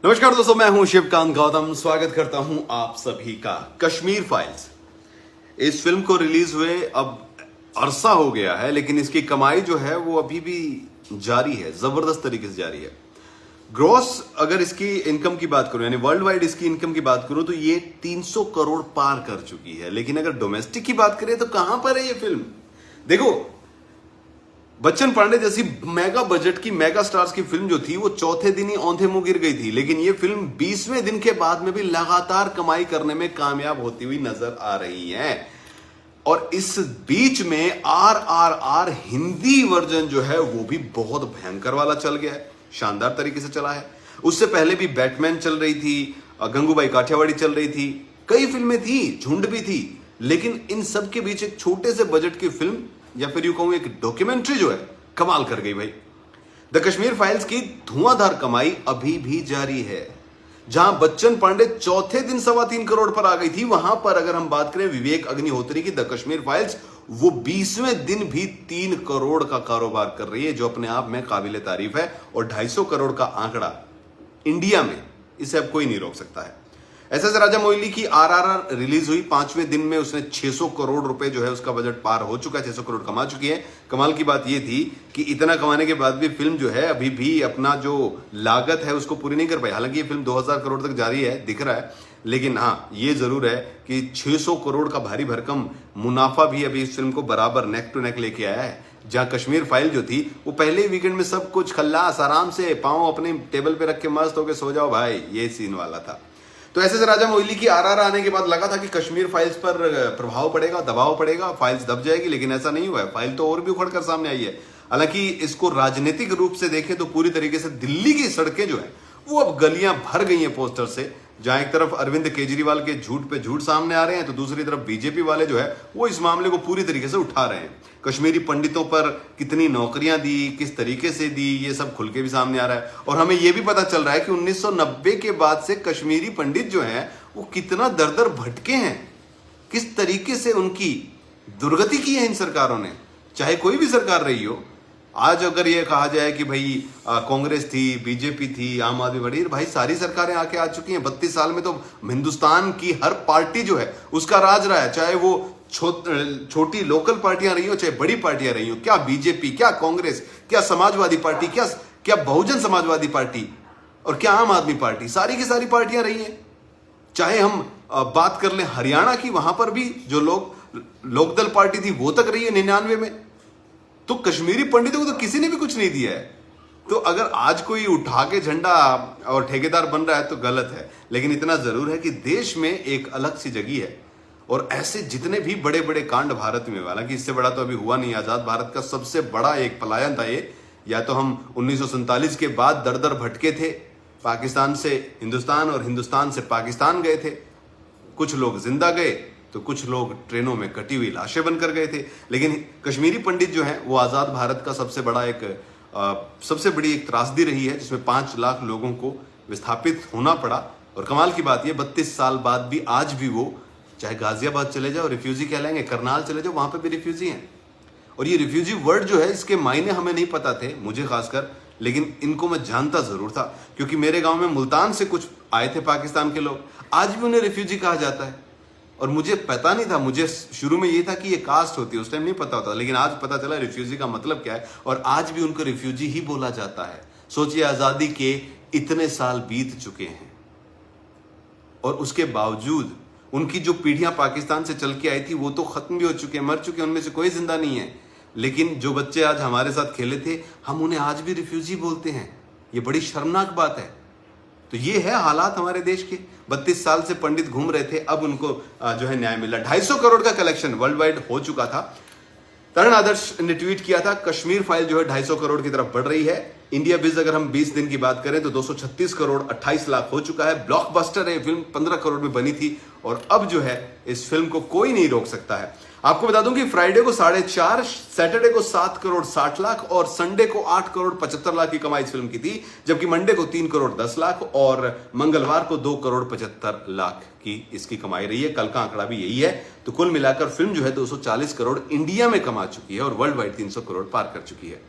नमस्कार दोस्तों, मैं हूं शिवकांत गौतम। स्वागत करता हूं आप सभी का कश्मीर फाइल्स। इस फिल्म को रिलीज हुए अब अरसा हो गया है, लेकिन इसकी कमाई जो है वो अभी भी जारी है, जबरदस्त तरीके से जारी है। ग्रॉस अगर इसकी इनकम की बात करूं, यानी वर्ल्ड वाइड इसकी इनकम की बात करूं, तो ये 300 करोड़ पार कर चुकी है। लेकिन अगर डोमेस्टिक की बात करें तो कहां पर है ये फिल्म। देखो, बच्चन पांडे जैसी मेगा बजट की, मेगा स्टार्स की फिल्म जो थी वो चौथे दिन ही औंधे मुंह गिर गई थी, लेकिन ये फिल्म 20वें दिन के बाद में भी लगातार कमाई करने में कामयाब होती हुई नजर आ रही है। और इस बीच में RRR हिंदी वर्जन जो है वो भी बहुत भयंकर वाला चल गया है, शानदार तरीके से चला है। उससे पहले भी बैटमैन चल रही थी, गंगूबाई काठियावाड़ी चल रही थी, कई फिल्में थी, झुंड भी थी। लेकिन इन सब के बीच एक छोटे से बजट की फिल्म, या फिर यूं कहूं एक डॉक्यूमेंट्री जो है, कमाल कर गई भाई। द कश्मीर फाइल्स की धुआंधार कमाई अभी भी जारी है। जहां बच्चन पांडे चौथे दिन 3.25 करोड़ पर आ गई थी, वहां पर अगर हम बात करें विवेक अग्निहोत्री की द कश्मीर फाइल्स, वो 20वें दिन भी 3 करोड़ का कारोबार कर रही है, जो अपने आप में काबिले तारीफ है। और 250 करोड़ का आंकड़ा इंडिया में, इसे अब कोई नहीं रोक सकता है। एसएस राजामौली की RRR रिलीज हुई 5वें दिन में उसने 600 करोड़ रुपए जो है उसका बजट पार हो चुका है, 600 करोड़ कमा चुकी है। कमाल की बात यह थी कि इतना कमाने के बाद भी फिल्म जो है अभी भी अपना जो लागत है उसको पूरी नहीं कर पाई। हालांकि ये फिल्म 2000 करोड़ तक जारी है, दिख रहा है, लेकिन हाँ ये जरूर है कि 600 करोड़ का भारी भरकम मुनाफा भी अभी इस फिल्म को बराबर नेक टू नेक लेके आया है। जहां कश्मीर फाइल जो थी वो पहले वीकेंड में सब कुछ खल्लास, आराम से पांव अपने टेबल पे रख के मस्त होके सो जाओ भाई, ये सीन वाला था। तो ऐसे राजामौली की RRR आने के बाद लगा था कि कश्मीर फाइल्स पर प्रभाव पड़ेगा, दबाव पड़ेगा, फाइल्स दब जाएगी, लेकिन ऐसा नहीं हुआ है। फाइल तो और भी उखड़ कर सामने आई है। हालांकि इसको राजनीतिक रूप से देखें तो पूरी तरीके से दिल्ली की सड़कें जो है वो अब गलियां भर गई हैं पोस्टर से। जहां एक तरफ अरविंद केजरीवाल के झूठ पे झूठ सामने आ रहे हैं, तो दूसरी तरफ बीजेपी वाले जो है वो इस मामले को पूरी तरीके से उठा रहे हैं। कश्मीरी पंडितों पर कितनी नौकरियां दी, किस तरीके से दी, ये सब खुल के भी सामने आ रहा है। और हमें यह भी पता चल रहा है कि 1990 के बाद से कश्मीरी पंडित जो हैं वो कितना दर दर भटके हैं, किस तरीके से उनकी दुर्गति की है इन सरकारों ने, चाहे कोई भी सरकार रही हो। आज अगर ये कहा जाए कि भाई कांग्रेस थी, बीजेपी थी, आम आदमी पार्टी, भाई सारी सरकारें आके आ चुकी हैं। 32 साल में तो हिंदुस्तान की हर पार्टी जो है उसका राज रहा है, चाहे वो छोटी लोकल पार्टियां रही हो, चाहे बड़ी पार्टियां रही हो। क्या बीजेपी, क्या कांग्रेस, क्या समाजवादी पार्टी, क्या बहुजन समाजवादी पार्टी, और क्या आम आदमी पार्टी, सारी की सारी पार्टियां रही हैं। चाहे हम बात कर लें हरियाणा की, वहां पर भी जो लोकदल पार्टी थी वो तक रही है 99 में। तो कश्मीरी पंडितों को तो किसी ने भी कुछ नहीं दिया है। तो अगर आज कोई उठा के झंडा और ठेकेदार बन रहा है तो गलत है। लेकिन इतना जरूर है कि देश में एक अलग सी जगह है, और ऐसे जितने भी बड़े बड़े कांड भारत में, हालांकि इससे बड़ा तो अभी हुआ नहीं, आजाद भारत का सबसे बड़ा एक पलायन था ये। या तो हम 1947 के बाद दर दर भटके थे, पाकिस्तान से हिंदुस्तान और हिंदुस्तान से पाकिस्तान गए थे। कुछ लोग जिंदा गए तो कुछ लोग ट्रेनों में कटी हुई लाशें बनकर गए थे। लेकिन कश्मीरी पंडित जो हैं वो आजाद भारत का सबसे बड़ी एक त्रासदी रही है, जिसमें 5 लाख लोगों को विस्थापित होना पड़ा। और कमाल की बात यह, 32 साल बाद भी आज भी वो, चाहे गाजियाबाद चले जाओ रिफ्यूजी कहलाएंगे, करनाल चले जाओ वहां पे भी रिफ्यूजी हैं। और ये रिफ्यूजी वर्ड जो है इसके मायने हमें नहीं पता थे, मुझे खासकर, लेकिन इनको मैं जानता जरूर था, क्योंकि मेरे गांव में मुल्तान से कुछ आए थे पाकिस्तान के लोग। आज भी उन्हें रिफ्यूजी कहा जाता है, और मुझे पता नहीं था। मुझे शुरू में ये था कि ये कास्ट होती है, उस टाइम नहीं पता होता, लेकिन आज पता चला रिफ्यूजी का मतलब क्या है, और आज भी उनको रिफ्यूजी ही बोला जाता है। सोचिए, आजादी के इतने साल बीत चुके हैं और उसके बावजूद उनकी जो पीढ़ियां पाकिस्तान से चल के आई थी वो तो खत्म भी हो चुके हैं, मर चुके हैं, उनमें से कोई जिंदा नहीं है। लेकिन जो बच्चे आज हमारे साथ खेले थे, हम उन्हें आज भी रिफ्यूजी बोलते हैं। ये बड़ी शर्मनाक बात है। तो ये है हालात हमारे देश के। 32 साल से पंडित घूम रहे थे, अब उनको जो है न्याय मिला। 250 करोड़ का कलेक्शन वर्ल्ड वाइड हो चुका था। तरण आदर्श ने ट्वीट किया था, कश्मीर फाइल जो है 250 करोड़ की तरफ बढ़ रही है। इंडिया बिज अगर हम 20 दिन की बात करें तो 236 करोड़ 28 लाख हो चुका है। ब्लॉकबस्टर है फिल्म, 15 करोड़ में बनी थी, और अब जो है इस फिल्म को कोई नहीं रोक सकता है। आपको बता दूं कि फ्राइडे को 4.5, सैटरडे को 7 करोड़ 60 लाख और संडे को 8 करोड़ 75 लाख की कमाई इस फिल्म की थी, जबकि मंडे को 3 करोड़ 10 लाख और मंगलवार को 2 करोड़ 75 लाख की इसकी कमाई रही है। कल का आंकड़ा भी यही है। तो कुल मिलाकर फिल्म जो है 240 करोड़ इंडिया में कमा चुकी है और वर्ल्ड वाइड 300 करोड़ पार कर चुकी है।